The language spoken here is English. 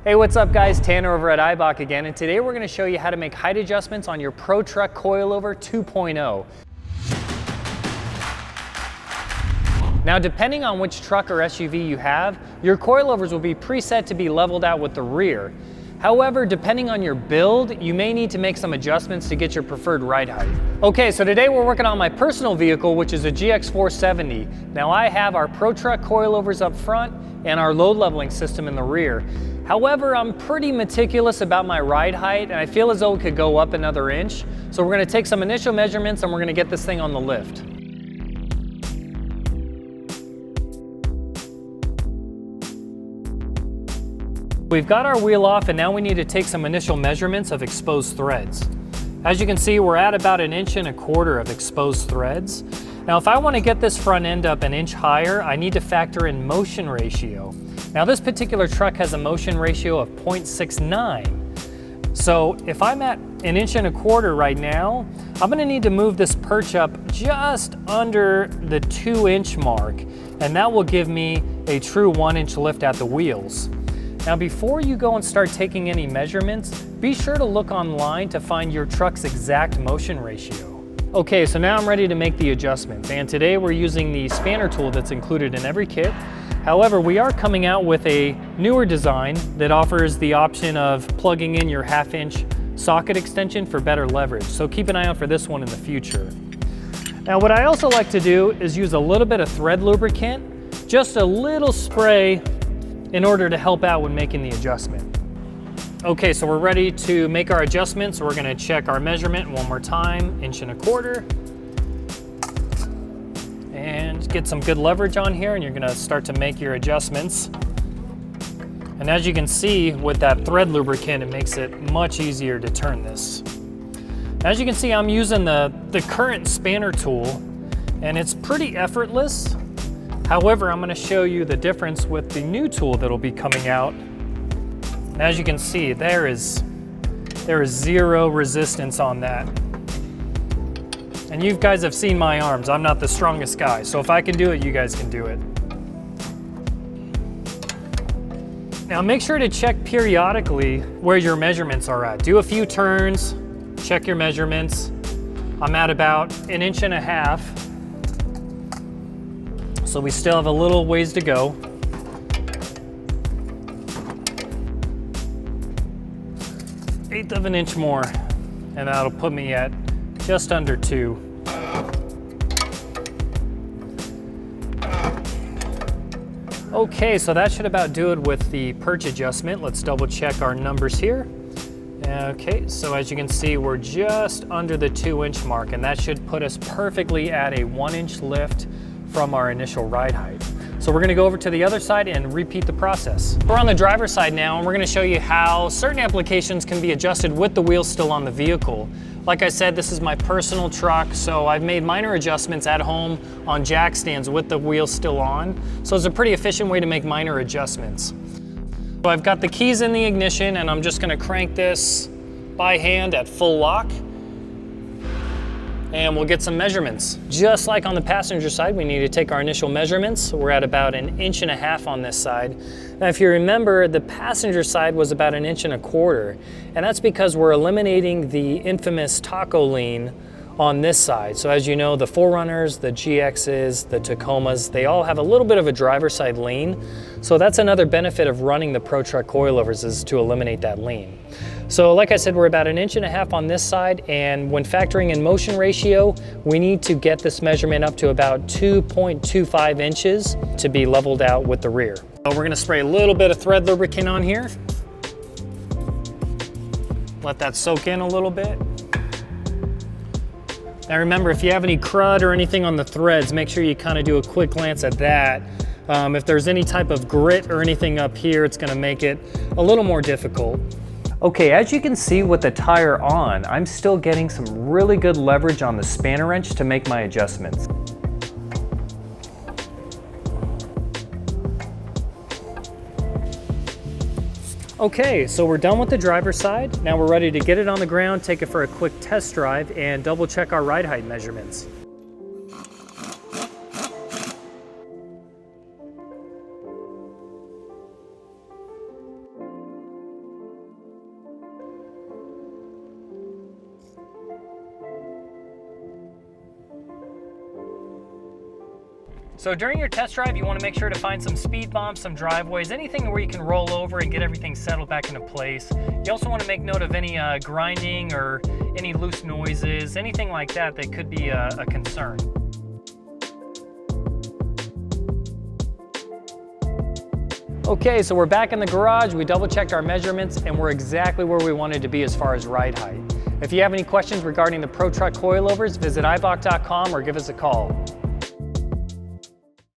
Hey, what's up guys? Tanner over at iBach again, and today we're going to show you how to make height adjustments on your PRO-TRUCK Coilover 2.0. Now, depending on which truck or SUV you have, your coilovers will be preset to be leveled out with the rear. However, depending on your build, you may need to make some adjustments to get your preferred ride height. Okay, so today we're working on my personal vehicle, which is a GX470. Now I have our PRO-TRUCK coilovers up front and our load leveling system in the rear. However, I'm pretty meticulous about my ride height, and I feel as though it could go up another inch. So we're gonna take some initial measurements and we're gonna get this thing on the lift. We've got our wheel off, and now we need to take some initial measurements of exposed threads. As you can see, we're at about 1.25 inches of exposed threads. Now, if I want to get this front end up an inch higher, I need to factor in motion ratio. Now, this particular truck has a motion ratio of 0.69. So if I'm at 1.25 inches right now, I'm going to need to move this perch up just under the 2-inch mark, and that will give me a true 1-inch lift at the wheels. Now, before you go and start taking any measurements, be sure to look online to find your truck's exact motion ratio. Okay, so now I'm ready to make the adjustments, and today we're using the spanner tool that's included in every kit. However, we are coming out with a newer design that offers the option of plugging in your 1/2-inch socket extension for better leverage, so keep an eye out for this one in the future. Now, what I also like to do is use a little bit of thread lubricant, just a little spray, in order to help out when making the adjustment. Okay, so we're ready to make our adjustments. We're gonna check our measurement one more time, 1.25 inches. And get some good leverage on here, and you're gonna start to make your adjustments. And as you can see, with that thread lubricant, it makes it much easier to turn this. As you can see, I'm using the current spanner tool, and it's pretty effortless. However, I'm going to show you the difference with the new tool that'll be coming out. And as you can see, there is zero resistance on that. And you guys have seen my arms. I'm not the strongest guy, so if I can do it, you guys can do it. Now make sure to check periodically where your measurements are at. Do a few turns, check your measurements. I'm at about 1.5 inches. So we still have a little ways to go. 1/8 of an inch more, and that'll put me at just under 2. Okay, so that should about do it with the Purge Adjustment. Let's double check our numbers here. Okay, so as you can see, we're just under the 2-inch mark, and that should put us perfectly at a 1-inch lift from our initial ride height. So we're gonna go over to the other side and repeat the process. We're on the driver's side now, and we're gonna show you how certain applications can be adjusted with the wheels still on the vehicle. Like I said, this is my personal truck, so I've made minor adjustments at home on jack stands with the wheels still on. So it's a pretty efficient way to make minor adjustments. So I've got the keys in the ignition, and I'm just gonna crank this by hand at full lock, and we'll get some measurements. Just like on the passenger side, we need to take our initial measurements. We're at about 1.5 inches on this side. Now, if you remember, the passenger side was about 1.25 inches, and that's because we're eliminating the infamous taco lean on this side. So as you know, the 4Runners, the GXs, the Tacomas, they all have a little bit of a driver's side lean. So that's another benefit of running the PRO-TRUCK coilovers, is to eliminate that lean. So like I said, we're about 1.5 inches on this side, and when factoring in motion ratio, we need to get this measurement up to about 2.25 inches to be leveled out with the rear. So we're gonna spray a little bit of thread lubricant on here. Let that soak in a little bit. Now remember, if you have any crud or anything on the threads, make sure you kind of do a quick glance at that. If there's any type of grit or anything up here, it's gonna make it a little more difficult. Okay, as you can see with the tire on, I'm still getting some really good leverage on the spanner wrench to make my adjustments. Okay, so we're done with the driver's side. Now we're ready to get it on the ground, take it for a quick test drive, and double check our ride height measurements. So during your test drive, you want to make sure to find some speed bumps, some driveways, anything where you can roll over and get everything settled back into place. You also want to make note of any grinding or any loose noises, anything like that that could be a concern. Okay, so we're back in the garage. We double checked our measurements and we're exactly where we wanted to be as far as ride height. If you have any questions regarding the PRO-TRUCK coilovers, visit ibach.com or give us a call.